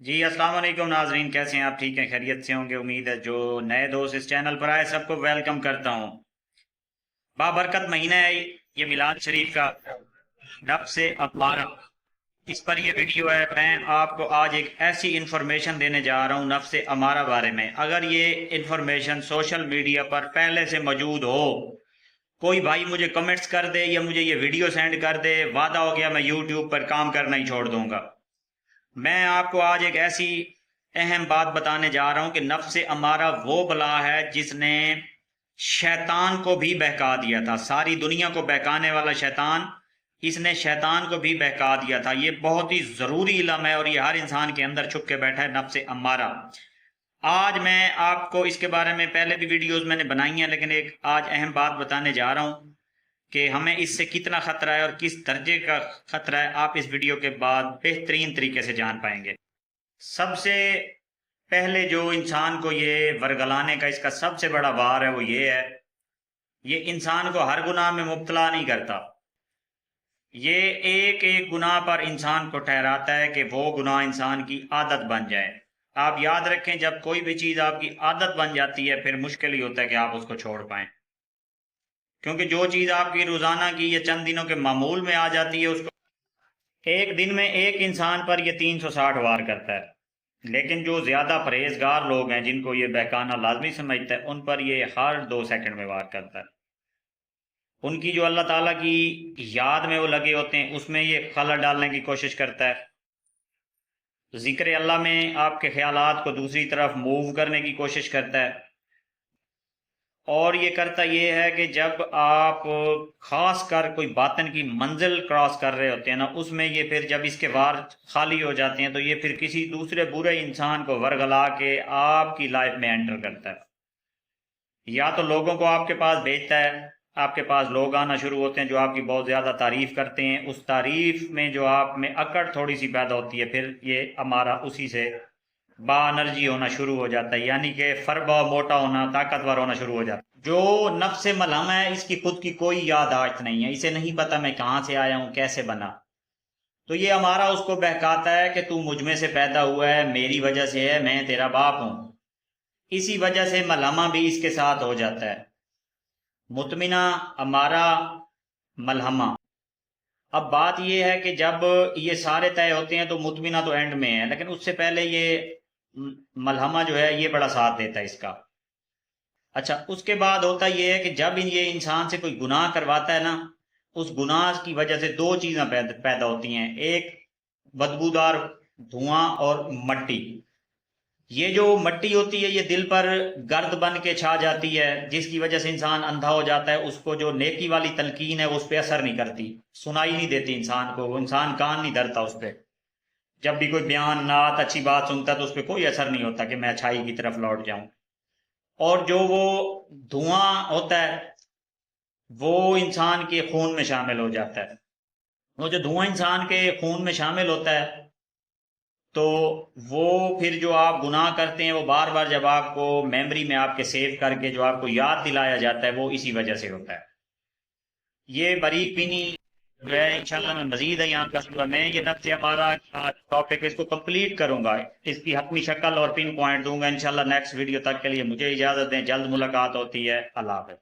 جی السلام علیکم ناظرین، کیسے ہیں آپ؟ ٹھیک ہیں؟ خیریت سے ہوں گے امید ہے۔ جو نئے دوست اس چینل پر آئے سب کو ویلکم کرتا ہوں۔ بابرکت مہینہ ہے یہ میلاد شریف کا، نفس امارہ، اس پر یہ ویڈیو ہے۔ میں آپ کو آج ایک ایسی انفارمیشن دینے جا رہا ہوں نفس امارہ بارے میں۔ اگر یہ انفارمیشن سوشل میڈیا پر پہلے سے موجود ہو، کوئی بھائی مجھے کمنٹس کر دے یا مجھے یہ ویڈیو سینڈ کر دے، وعدہ ہو گیا میں یوٹیوب پر کام کرنا ہی چھوڑ دوں گا۔ میں آپ کو آج ایک ایسی اہم بات بتانے جا رہا ہوں کہ نفس امارہ وہ بلا ہے جس نے شیطان کو بھی بہکا دیا تھا۔ ساری دنیا کو بہکانے والا شیطان، اس نے شیطان کو بھی بہکا دیا تھا۔ یہ بہت ہی ضروری علم ہے اور یہ ہر انسان کے اندر چھپ کے بیٹھا ہے، نفس امارہ۔ آج میں آپ کو اس کے بارے میں پہلے بھی ویڈیوز میں نے بنائی ہیں، لیکن ایک آج اہم بات بتانے جا رہا ہوں کہ ہمیں اس سے کتنا خطرہ ہے اور کس درجے کا خطرہ ہے، آپ اس ویڈیو کے بعد بہترین طریقے سے جان پائیں گے۔ سب سے پہلے جو انسان کو یہ ورگلانے کا اس کا سب سے بڑا وار ہے وہ یہ ہے، یہ انسان کو ہر گناہ میں مبتلا نہیں کرتا، یہ ایک ایک گناہ پر انسان کو ٹھہراتا ہے کہ وہ گناہ انسان کی عادت بن جائے۔ آپ یاد رکھیں، جب کوئی بھی چیز آپ کی عادت بن جاتی ہے پھر مشکل ہی ہوتا ہے کہ آپ اس کو چھوڑ پائیں، کیونکہ جو چیز آپ کی روزانہ کی یا چند دنوں کے معمول میں آ جاتی ہے، اس کو ایک دن میں ایک انسان پر یہ 360 وار کرتا ہے۔ لیکن جو زیادہ پرہیزگار لوگ ہیں، جن کو یہ بہکانا لازمی سمجھتا ہے، ان پر یہ ہر 2 سیکنڈ میں وار کرتا ہے۔ ان کی جو اللہ تعالیٰ کی یاد میں وہ لگے ہوتے ہیں، اس میں یہ خلل ڈالنے کی کوشش کرتا ہے، ذکر اللہ میں آپ کے خیالات کو دوسری طرف موو کرنے کی کوشش کرتا ہے، اور یہ کرتا یہ ہے کہ جب آپ خاص کر کوئی باطن کی منزل کراس کر رہے ہوتے ہیں نا، اس میں یہ پھر جب اس کے وار خالی ہو جاتے ہیں تو یہ پھر کسی دوسرے برے انسان کو ورگلا کے آپ کی لائف میں انٹر کرتا ہے۔ یا تو لوگوں کو آپ کے پاس بھیجتا ہے، آپ کے پاس لوگ آنا شروع ہوتے ہیں جو آپ کی بہت زیادہ تعریف کرتے ہیں، اس تعریف میں جو آپ میں اکڑ تھوڑی سی پیدا ہوتی ہے، پھر یہ ہمارا اسی سے با انرجی ہونا شروع ہو جاتا ہے، یعنی کہ فربا موٹا ہونا، طاقتور ہونا شروع ہو جاتا ہے۔ جو نفس ملہم ہے، اس کی خود کی کوئی یادداشت نہیں ہے، اسے نہیں پتا میں کہاں سے آیا ہوں، کیسے بنا، تو یہ ہمارا اس کو بہکاتا ہے کہ تو مجھ میں سے پیدا ہوا ہے، میری وجہ سے ہے، میں تیرا باپ ہوں۔ اسی وجہ سے ملہمہ بھی اس کے ساتھ ہو جاتا ہے، مطمئنہ امارہ ملہمہ۔ اب بات یہ ہے کہ جب یہ سارے طے ہوتے ہیں تو مطمئنہ تو اینڈ میں ہے، لیکن اس سے پہلے یہ ملہمہ جو ہے یہ بڑا ساتھ دیتا ہے اس کا۔ اچھا، اس کے بعد ہوتا یہ ہے کہ جب یہ انسان سے کوئی گناہ کرواتا ہے نا، اس گناہ کی وجہ سے 2 چیزیں پیدا ہوتی ہیں، ایک بدبودار دھواں اور مٹی۔ یہ جو مٹی ہوتی ہے یہ دل پر گرد بن کے چھا جاتی ہے، جس کی وجہ سے انسان اندھا ہو جاتا ہے، اس کو جو نیکی والی تلقین ہے اس پہ اثر نہیں کرتی، سنائی نہیں دیتی انسان کو، وہ انسان کان نہیں دھرتا اس پہ۔ جب بھی کوئی بیان نعت اچھی بات سنتا ہے تو اس پہ کوئی اثر نہیں ہوتا کہ میں اچھائی کی طرف لوٹ جاؤں۔ اور جو وہ دھواں ہوتا ہے وہ انسان کے خون میں شامل ہو جاتا ہے، وہ جو دھواں انسان کے خون میں شامل ہوتا ہے تو وہ پھر جو آپ گناہ کرتے ہیں وہ بار بار جب آپ کو میموری میں آپ کے سیو کر کے جو آپ کو یاد دلایا جاتا ہے وہ اسی وجہ سے ہوتا ہے۔ یہ باریک بینی جو ہے انشاءاللہ میں مزید ہے یہاں کا، میں یہ نفس ہمارا ٹاپک اس کو کمپلیٹ کروں گا، اس کی حتمی شکل اور پن پوائنٹ دوں گا انشاءاللہ۔ نیکسٹ ویڈیو تک کے لیے مجھے اجازت دیں، جلد ملاقات ہوتی ہے، اللہ حافظ۔